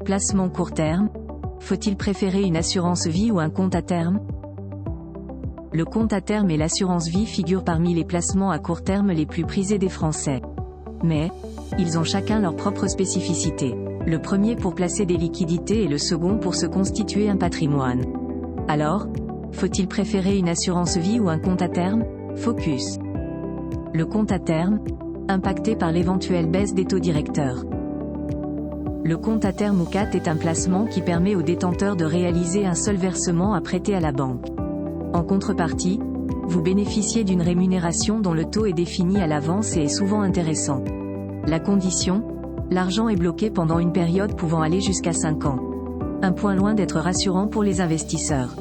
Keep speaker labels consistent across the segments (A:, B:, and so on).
A: Placement court terme. Faut-il préférer une assurance vie ou un compte à terme? Le compte à terme et l'assurance vie figurent parmi les placements à court terme les plus prisés des Français. Mais, ils ont chacun leur propre spécificité. Le premier pour placer des liquidités et le second pour se constituer un patrimoine. Alors, faut-il préférer une assurance vie ou un compte à terme? Focus. Le compte à terme, impacté par l'éventuelle baisse des taux directeurs. Le compte à terme ou CAT est un placement qui permet aux détenteurs de réaliser un seul versement à prêter à la banque. En contrepartie, vous bénéficiez d'une rémunération dont le taux est défini à l'avance et est souvent intéressant. La condition, l'argent est bloqué pendant une période pouvant aller jusqu'à 5 ans. Un point loin d'être rassurant pour les investisseurs.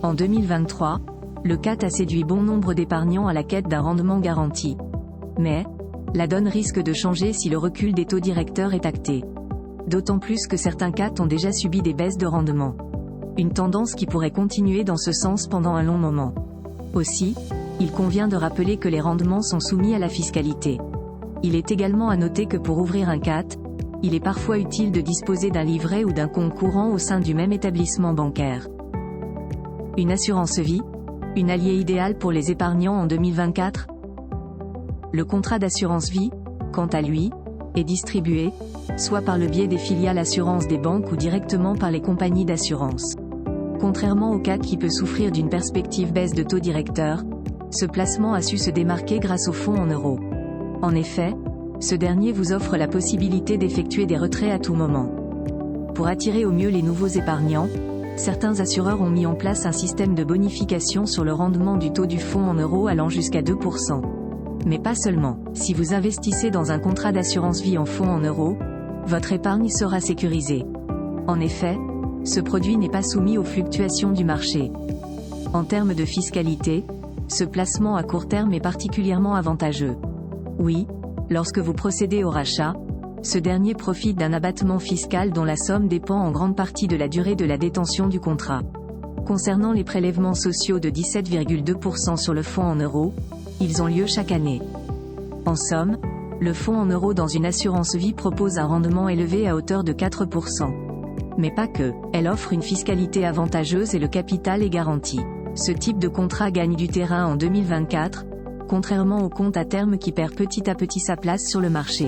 A: En 2023, le CAT a séduit bon nombre d'épargnants à la quête d'un rendement garanti. Mais, la donne risque de changer si le recul des taux directeurs est acté. D'autant plus que certains CAT ont déjà subi des baisses de rendement. Une tendance qui pourrait continuer dans ce sens pendant un long moment. Aussi, il convient de rappeler que les rendements sont soumis à la fiscalité. Il est également à noter que pour ouvrir un CAT, il est parfois utile de disposer d'un livret ou d'un compte courant au sein du même établissement bancaire. Une assurance vie, une alliée idéale pour les épargnants en 2024? Le contrat d'assurance vie, quant à lui, est distribué, soit par le biais des filiales assurances des banques ou directement par les compagnies d'assurance. Contrairement au CAT qui peut souffrir d'une perspective baisse de taux directeur, ce placement a su se démarquer grâce au fonds en euros. En effet, ce dernier vous offre la possibilité d'effectuer des retraits à tout moment. Pour attirer au mieux les nouveaux épargnants, certains assureurs ont mis en place un système de bonification sur le rendement du taux du fonds en euros allant jusqu'à 2%. Mais pas seulement. Si vous investissez dans un contrat d'assurance vie en fonds en euros, votre épargne sera sécurisée. En effet, ce produit n'est pas soumis aux fluctuations du marché. En termes de fiscalité, ce placement à court terme est particulièrement avantageux. Oui, lorsque vous procédez au rachat, ce dernier profite d'un abattement fiscal dont la somme dépend en grande partie de la durée de la détention du contrat. Concernant les prélèvements sociaux de 17,2% sur le fonds en euros, ils ont lieu chaque année. En somme, le fonds en euros dans une assurance vie propose un rendement élevé à hauteur de 4%. Mais pas que, elle offre une fiscalité avantageuse et le capital est garanti. Ce type de contrat gagne du terrain en 2024, contrairement au compte à terme qui perd petit à petit sa place sur le marché.